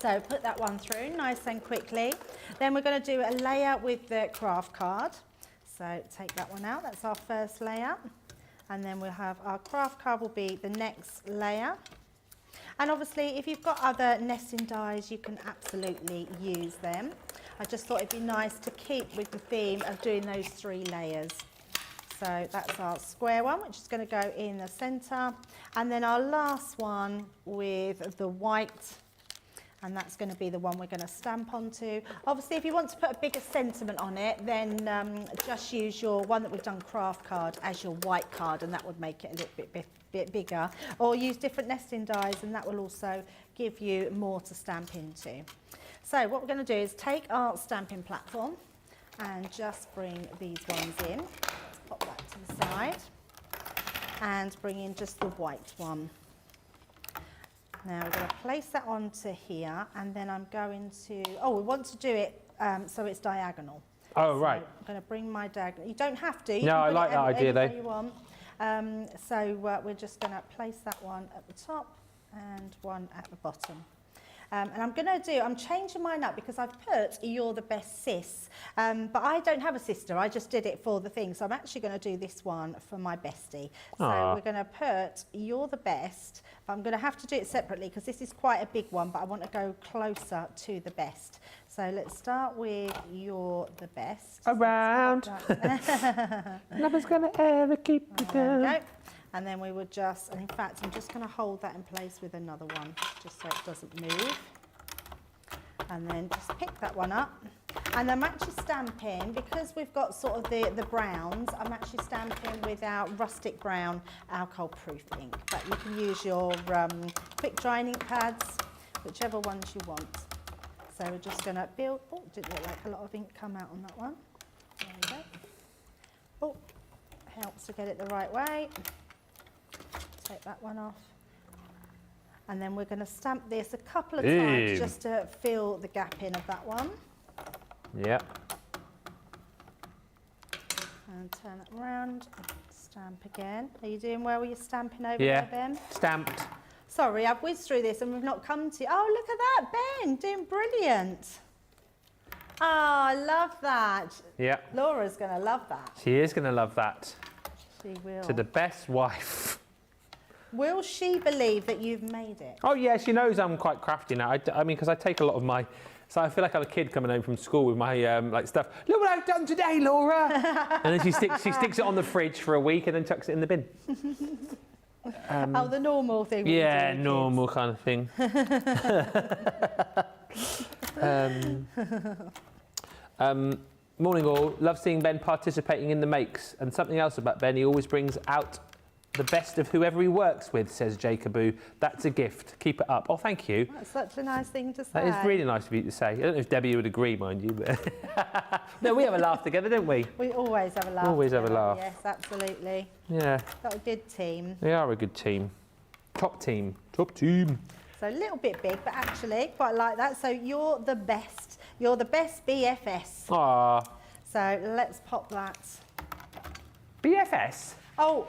So put that one through nice and quickly. Then we're going to do a layer with the craft card. So take that one out. That's our first layer. And then we'll have our craft card will be the next layer. And obviously, if you've got other nesting dies, you can absolutely use them. I just thought it'd be nice to keep with the theme of doing those 3 layers. So that's our square one, which is going to go in the centre. And then our last one with the white, and that's going to be the one we're going to stamp onto. Obviously, if you want to put a bigger sentiment on it, then just use your one that we've done craft card as your white card, and that would make it a little bit bigger. Or use different nesting dies, and that will also give you more to stamp into. So what we're going to do is take our stamping platform and just bring these ones in. Pop that to the side and bring in just the white one. Now we're going to place that onto here, and then I'm going to, we want to do it so it's diagonal. Oh, so right. I'm going to bring my diagonal. You don't have to. You No, can I put like it that idea anywhere though. you want. So we're just going to place that one at the top and one at the bottom. And I'm changing mine up because I've put You're the Best Sis, but I don't have a sister, I just did it for the thing. So I'm actually going to do this one for my bestie. So we're going to put You're the Best, but I'm going to have to do it separately because this is quite a big one, but I want to go closer to the best. So let's start with You're the Best. Around. Nothing's going to ever keep you down. There we go. And then we would just, and in fact, I'm just going to hold that in place with another one, just so it doesn't move. And then just pick that one up. And I'm actually stamping, because we've got sort of the browns, I'm actually stamping with our rustic brown alcohol-proof ink. But you can use your quick drying ink pads, whichever ones you want. So we're just going to build, didn't look like a lot of ink come out on that one. There we go. Oh, helps to get it the right way. Take that one off. And then we're going to stamp this a couple of times just to fill the gap in of that one. Yep. And turn it around. Stamp again. Are you doing well with your stamping over Yeah. there, Ben? Stamped. Sorry, I've whizzed through this and we've not come to... Oh, look at that, Ben, doing brilliant. Oh, I love that. Yep. Laura's going to love that. She is going to love that. She will. To the best wife. Will she believe that you've made it? Oh yeah, she knows I'm quite crafty now. I mean, because I take a lot of my, so I feel like I'm a kid coming home from school with my like stuff. Look what I've done today, Laura! And then she sticks it on the fridge for a week and then chucks it in the bin. Oh, the normal thing. Yeah, we do with normal kind of thing. Morning all. Love seeing Ben participating in the makes, and something else about Ben, he always brings out the best of whoever he works with, says Jacoboo. That's a gift. Keep it up. Oh, thank you. That's such a nice thing to say. That is really nice of you to say. I don't know if Debbie would agree, mind you, but no, we have a laugh together, don't we? We always have a laugh. Always have a laugh. Yes, absolutely. Yeah. Got a good team. They are a good team. Top team. Top team. So a little bit big, but actually quite like that. So you're the best. You're the best BFS. Ah. So let's pop that. BFS? Oh,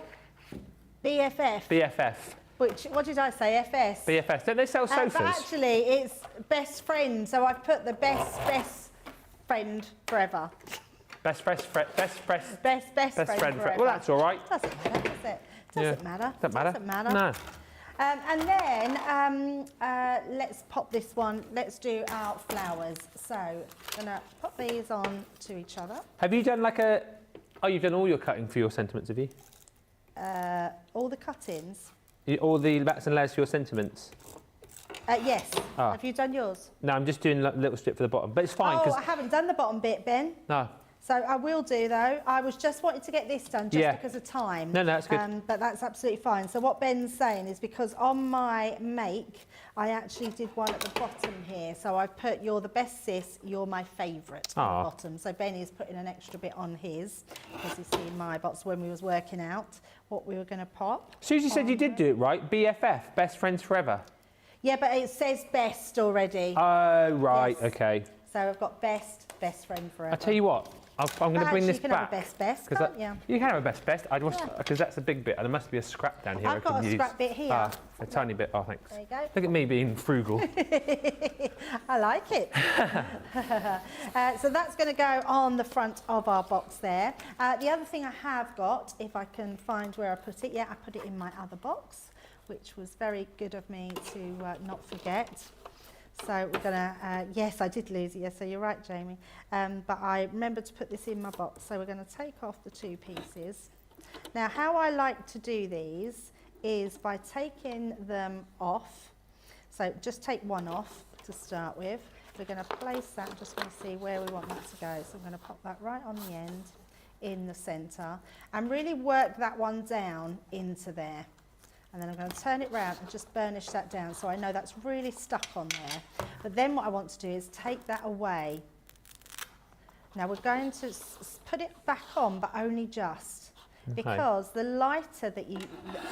BFF. BFF. Which, what did I say? FS? BFS. Don't they sell sofas? But actually, it's best friend. So I've put the best friend forever. Best friend forever. Forever. Well, that's all right. Doesn't matter, does it? Doesn't matter. Doesn't matter. No. And then let's pop this one. Let's do our flowers. So I'm gonna pop these on to each other. Have you done like a? Oh, you've done all your cutting for your sentiments, have you? All the cuttings. All the bats and layers for your sentiments. Yes. Ah. Have you done yours? No, I'm just doing a little strip for the bottom, but it's fine. Oh, I haven't done the bottom bit, Ben. No. So I will do though. I was just wanting to get this done just because of time. No, that's good. But that's absolutely fine. So what Ben's saying is because on my make, I actually did one at the bottom here. So I put you're the best sis, you're my favourite at the bottom. So Ben is putting an extra bit on his because he's seen my box when we was working out what we were going to pop. Susie said you did do it right. BFF, best friends forever. Yeah, but it says best already. Oh, right, Yes. okay. So I've got best friend forever. I tell you what, I'm going to bring this you can back. have a best, can't you? You can have a best. Because that's a big bit, and there must be a scrap down here. I've got a scrap bit here. Ah, a tiny bit. Oh, thanks. There you go. Look at me being frugal. I like it. So that's going to go on the front of our box there. The other thing I have got, if I can find where I put it, I put it in my other box, which was very good of me to not forget. So we're gonna, yes, I did lose it, yes, so you're right, Jamie. But I remembered to put this in my box, so we're gonna take off the 2 pieces. Now, how I like to do these is by taking them off. So just take one off to start with. We're gonna place that, just wanna see where we want that to go. So I'm gonna pop that right on the end, in the center, and really work that one down into there. And then I'm going to turn it round and just burnish that down so I know that's really stuck on there. But then what I want to do is take that away. Now we're going to put it back on, but only just. Okay. Because the lighter the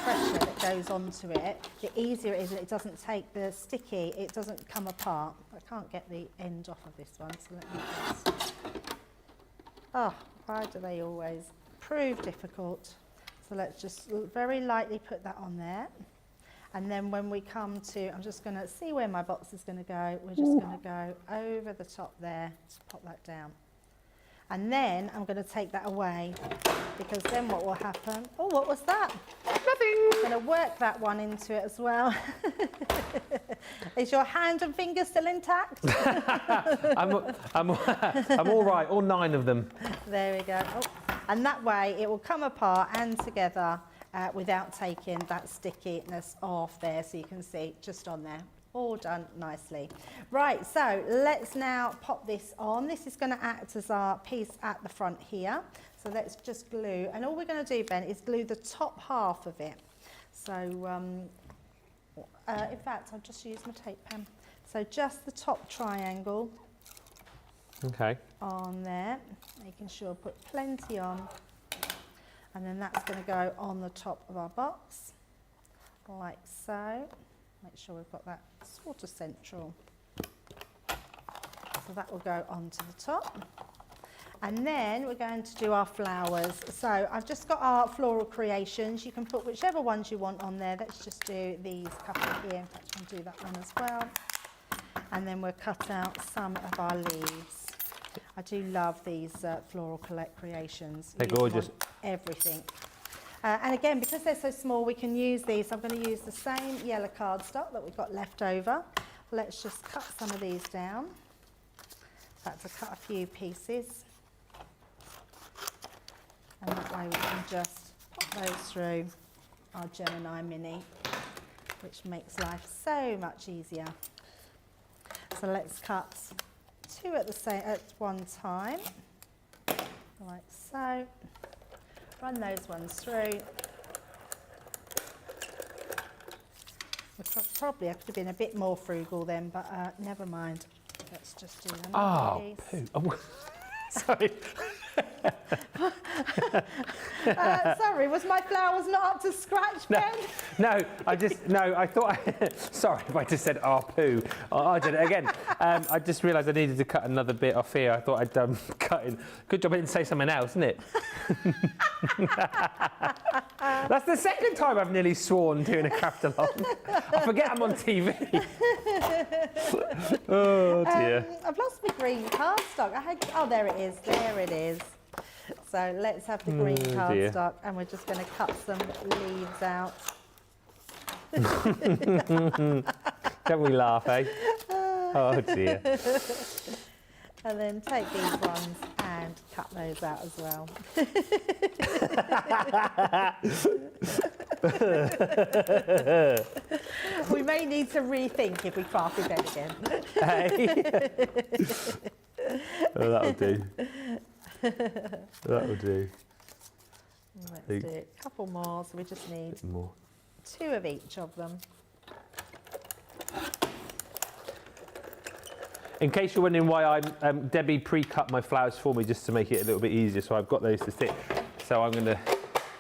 pressure that goes onto it, the easier it is, and it doesn't take the sticky, it doesn't come apart. I can't get the end off of this one, so let me just... Oh, why do they always prove difficult? So let's just very lightly put that on there. And then when we come to, I'm just going to see where my box is going to go. We're just going to go over the top there, just pop that down. And then I'm going to take that away, because then what will happen? Oh, what was that? Nothing. I'm going to work that one into it as well. Is your hand and finger still intact? I'm all right, all 9 of them. There we go. Oh. And that way it will come apart and together without taking that stickiness off there, so you can see just on there. All done nicely. Right, so let's now pop this on. This is going to act as our piece at the front here. So let's just glue. And all we're going to do, Ben, is glue the top half of it. So, in fact, I'll just use my tape pen. So just the top triangle. Okay. On there, making sure put plenty on, and then that's going to go on the top of our box, like so. Make sure we've got that sort of central. So that will go onto the top. And then we're going to do our flowers. So I've just got our floral creations. You can put whichever ones you want on there. Let's just do these couple here. In fact, I'll do that one as well. And then we'll cut out some of our leaves. I do love these floral creations. They're gorgeous. Everything. And again, because they're so small, we can use these. I'm going to use the same yellow cardstock that we've got left over. Let's just cut some of these down. In fact, I'll cut a few pieces. And that way we can just pop those through our Gemini Mini, which makes life so much easier. So let's cut 2 at one time, like so. Run those ones through. Probably I could have been a bit more frugal then, but never mind. Let's just do another piece. Oh, sorry. Sorry, was my flowers not up to scratch, Ben? No, I thought, sorry if I just said, oh, poo. I did it again. I just realised I needed to cut another bit off here. I thought I'd cut in. Good job I didn't say something else, isn't it? That's the second time I've nearly sworn doing a craft along. I forget I'm on TV. Oh, dear. I've lost my green cardstock. Oh, there it is. There it is. So let's have the green cardstock, and we're just going to cut some leaves out. Don't we laugh, eh? Oh, dear. And then take these ones and cut those out as well. We may need to rethink if we craft it again. Hey. Oh, that'll do. That'll do. Let's do a couple more, so we just need more. 2 of each of them. In case you're wondering why Debbie pre-cut my flowers for me just to make it a little bit easier, so I've got those to stick. So I'm going to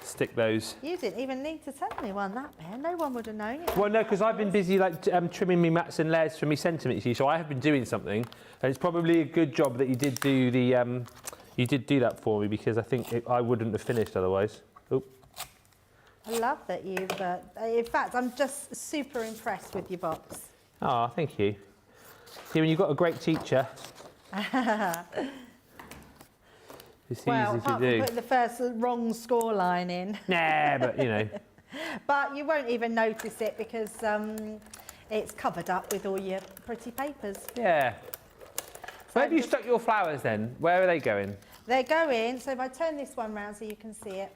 stick those. You didn't even need to tell anyone that, Ben. No one would have known it. Well, no, because I've been busy like trimming me mats and layers for me sentiments, so I have been doing something. And it's probably a good job that you did do the you did do that for me, because I think I wouldn't have finished otherwise. Oh. I love that you've. In fact, I'm just super impressed with your box. Oh, thank you. See, when you've got a great teacher, it's easy to apart from do. putting the first wrong score line in. Nah, but you know. But you won't even notice it, because it's covered up with all your pretty papers. Yeah. Where have you stuck your flowers then? Where are they going? They're going, so if I turn this one round so you can see it,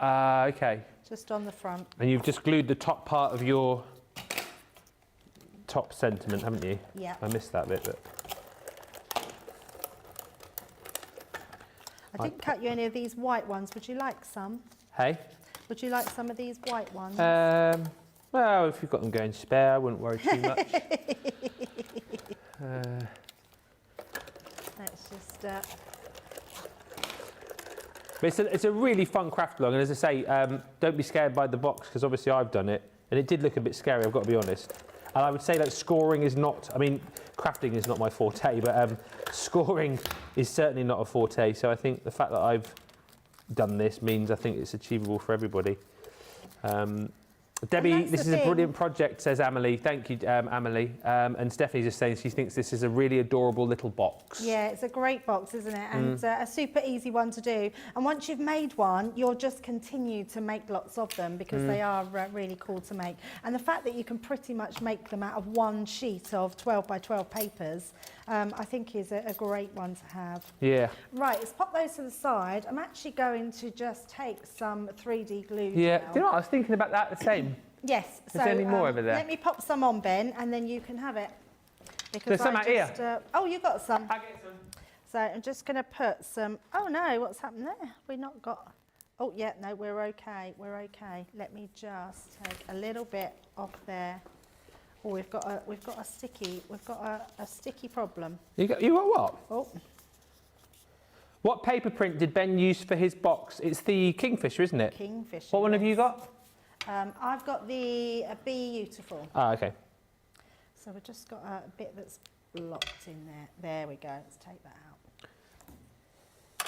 Okay. just on the front. And you've just glued the top part of your top sentiment, haven't you? Yeah. I missed that bit, but... I didn't cut you any of these white ones. Would you like some? Hey? Would you like some of these white ones? Well, if you've got them going spare, I wouldn't worry too much. Let's just... But it's a really fun craft along, and as I say, don't be scared by the box, because obviously I've done it, and it did look a bit scary, I've got to be honest. And I would say that scoring is not, I mean, crafting is not my forte, but scoring is certainly not a forte, so I think the fact that I've done this means I think it's achievable for everybody. Debbie, this is a brilliant project, says Amelie. Thank you, Amelie. And Stephanie's just saying she thinks this is a really adorable little box. Yeah, it's a great box, isn't it? And a super easy one to do. And once you've made one, you'll just continue to make lots of them because they are really cool to make. And the fact that you can pretty much make them out of one sheet of 12 by 12 papers, I think is a great one to have. Yeah. Right, let's pop those to the side. I'm actually going to just take some 3D glue Yeah, gel. do you know what, I was thinking about that the same. Yes. Is there any more over there? Let me pop some on, Ben, and then you can have it. Because There's some out here. Oh, you got some. I get some. So I'm just going to put some... Oh, no, what's happened there? We've not got... Oh, yeah, no, we're okay. We're okay. Let me just take a little bit off there. Oh, we've got a sticky problem. You got what? Oh, What paper print did Ben use for his box? It's the Kingfisher, isn't it? Kingfisher. What one have you got? I've got the Beautiful. Ah, okay. So we've just got a bit that's blocked in there. There we go. Let's take that out.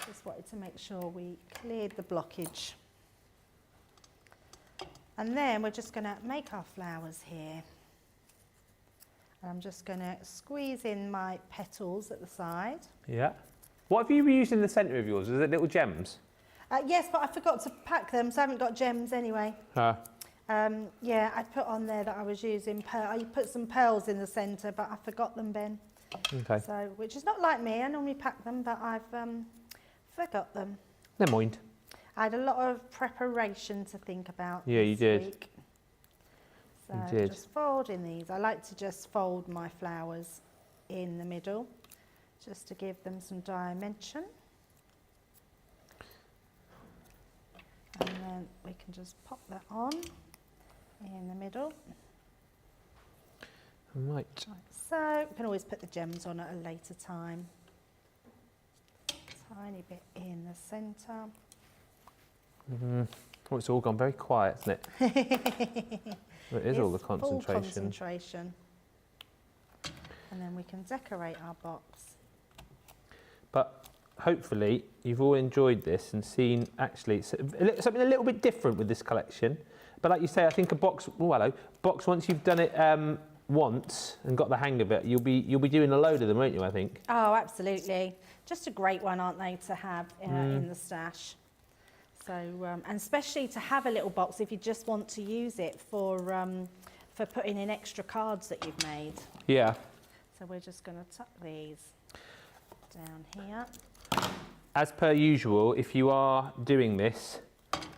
Just wanted to make sure we cleared the blockage. And then we're just going to make our flowers here. And I'm just going to squeeze in my petals at the side. Yeah. What have you used in the centre of yours? Is it little gems? Yes, but I forgot to pack them, so I haven't got gems anyway. Yeah, I put on there that I was using I put some pearls in the centre, but I forgot them, Ben. Okay. So, which is not like me. I normally pack them, but I've forgot them. Never mind. I had a lot of preparation to think about. Yeah, you did. Week. So You did. just fold in these. I like to just fold my flowers in the middle, just to give them some dimension. And then we can just pop that on in the middle. Right. Like so. You can always put the gems on at a later time. Tiny bit in the centre. Oh, it's all gone very quiet, isn't it? It is all the It's full concentration. concentration. And then we can decorate our box. But hopefully you've all enjoyed this and seen actually something a little bit different with this collection. But like you say, I think a box, box once you've done it once and got the hang of it, you'll be doing a load of them, won't you, I think? Oh, absolutely. Just a great one, aren't they, to have in the stash. So, and especially to have a little box if you just want to use it for putting in extra cards that you've made. Yeah. So we're just going to tuck these down here. As per usual, if you are doing this,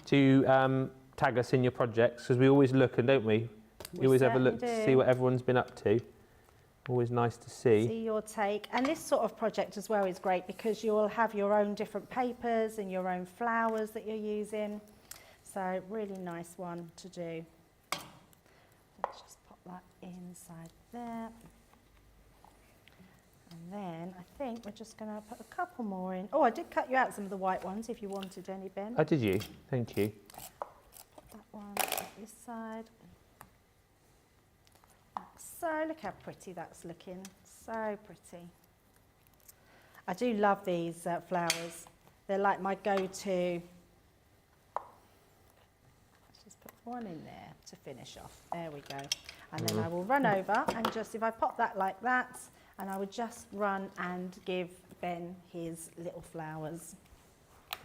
to tag us in your projects, because we always look, and don't we? We always have a look to see what everyone's been up to. Always nice to see. See your take. And this sort of project as well is great because you will have your own different papers and your own flowers that you're using. So really nice one to do. Let's just pop that inside there. And then I think we're just going to put a couple more in. Oh, I did cut you out some of the white ones if you wanted any, Ben. Oh, did you? Thank you. Pop that one at this side. So look how pretty that's looking. So pretty. I do love these flowers. They're like my go-to. Let's just put one in there to finish off. There we go. And then I will run over and just, if I pop that like that, and I would just run and give Ben his little flowers.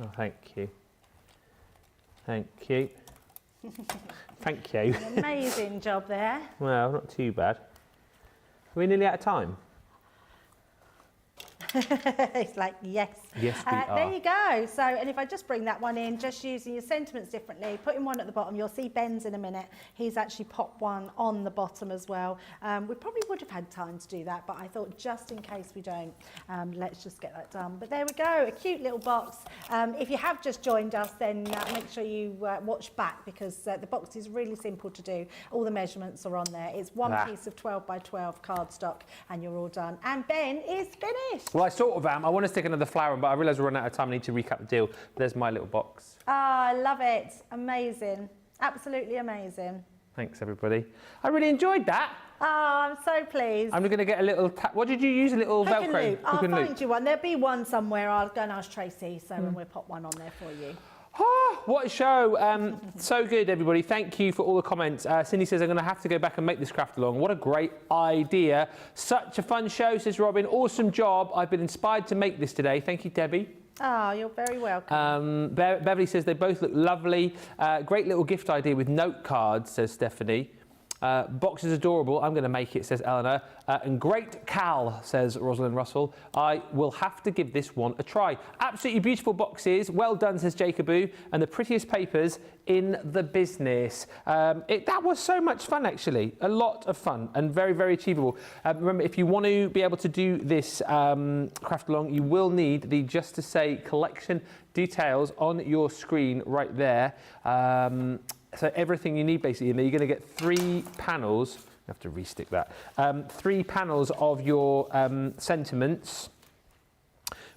Oh, thank you. Thank you. Thank you. An amazing job there. Well, not too bad. Are we nearly out of time? It's like, yes. Yes, we are. There you go. So, and if I just bring that one in, just using your sentiments differently, putting one at the bottom, you'll see Ben's in a minute. He's actually popped one on the bottom as well. We probably would have had time to do that, but I thought just in case we don't, let's just get that done. But there we go, a cute little box. If you have just joined us, then make sure you watch back, because the box is really simple to do. All the measurements are on there. It's one piece of 12 by 12 cardstock, and you're all done. And Ben is finished. Well, I sort of am. I want to stick another flower in, but I realise we're running out of time. I need to recap the deal. There's my little box. Ah, I love it. Amazing. Absolutely amazing. Thanks, everybody. I really enjoyed that. Oh, I'm so pleased. I'm going to get a little... What did you use? A little Hook and Velcro? loop. I'll find you one. There'll be one somewhere. I'll go and ask Tracy, so we'll pop one on there for you. Oh, what a show. So good, everybody. Thank you for all the comments. Cindy says, I'm going to have to go back and make this craft along. What a great idea. Such a fun show, says Robin. Awesome job. I've been inspired to make this today. Thank you, Debbie. Oh, you're very welcome. Beverly says they both look lovely. Great little gift idea with note cards, says Stephanie. Box is adorable. I'm going to make it, says Eleanor. And great Cal, says Rosalind Russell. I will have to give this one a try. Absolutely beautiful boxes. Well done, says Jacoboo. And the prettiest papers in the business. That was so much fun, actually. A lot of fun and very, very achievable. Remember, if you want to be able to do this craft along, you will need the Just to Say collection details on your screen right there. So everything you need basically in there. You're going to get 3 panels. I have to restick that. 3 panels of your sentiments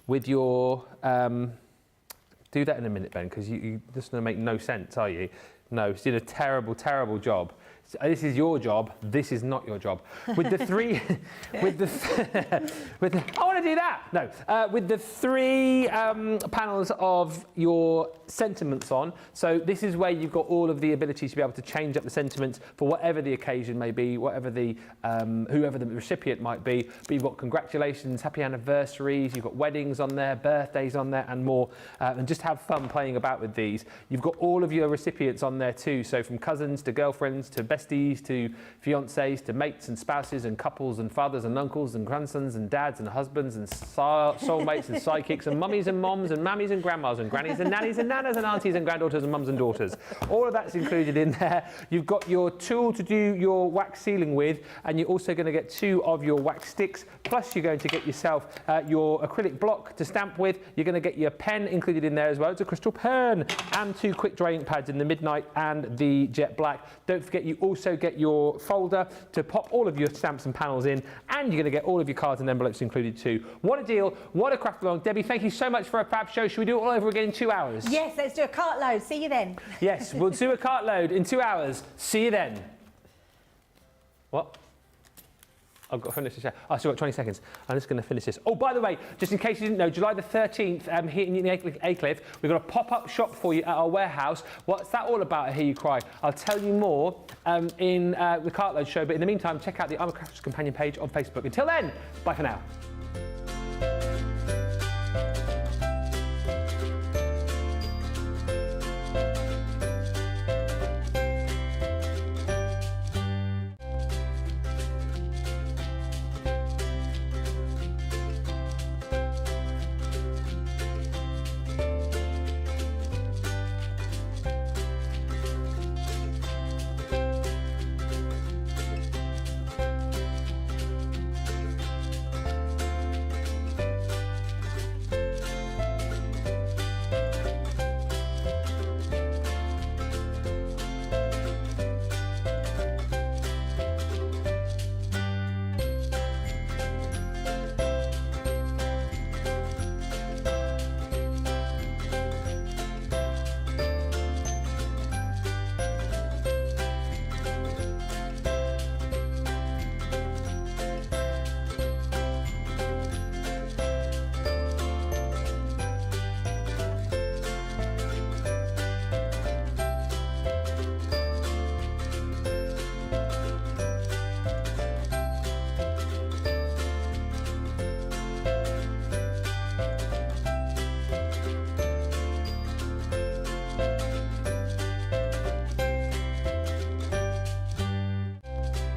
with your... do that in a minute, Ben, because you just going to make no sense, are you? No, you did a terrible, terrible job. So this is your job. This is not your job. With the 3, I want to do that. No, with the 3 panels of your sentiments on. So this is where you've got all of the ability to be able to change up the sentiments for whatever the occasion may be, whatever the whoever the recipient might be. But you've got congratulations, happy anniversaries. You've got weddings on there, birthdays on there, and more. And just have fun playing about with these. You've got all of your recipients on there too. So from cousins to girlfriends to besties to fiancés to mates and spouses and couples and fathers and uncles and grandsons and dads and husbands and soulmates and sidekicks and mummies and moms and mammies and grandmas and grannies and nannies and nanas and aunties and granddaughters and mums and daughters. All of that's included in there. You've got your tool to do your wax sealing with, and you're also going to get 2 of your wax sticks, plus you're going to get yourself your acrylic block to stamp with. You're going to get your pen included in there as well. It's a crystal pen, and 2 quick dry ink pads in the Midnight and the Jet Black. Don't forget, you also get your folder to pop all of your stamps and panels in, and you're going to get all of your cards and envelopes included too. What a deal. What a craft along. Debbie, thank you so much for a fab show. Should we do it all over again in 2 hours? Yes, let's do a cartload. See you then. Yes, we'll do a cartload in 2 hours. See you then. What? I've got to finish this. Oh, so I've got 20 seconds. I'm just going to finish this. Oh, by the way, just in case you didn't know, July the 13th, here in Aycliffe, we've got a pop-up shop for you at our warehouse. What's that all about? I hear you cry. I'll tell you more in the Cartload show. But in the meantime, check out the I'm a Crafter's Companion page on Facebook. Until then, bye for now.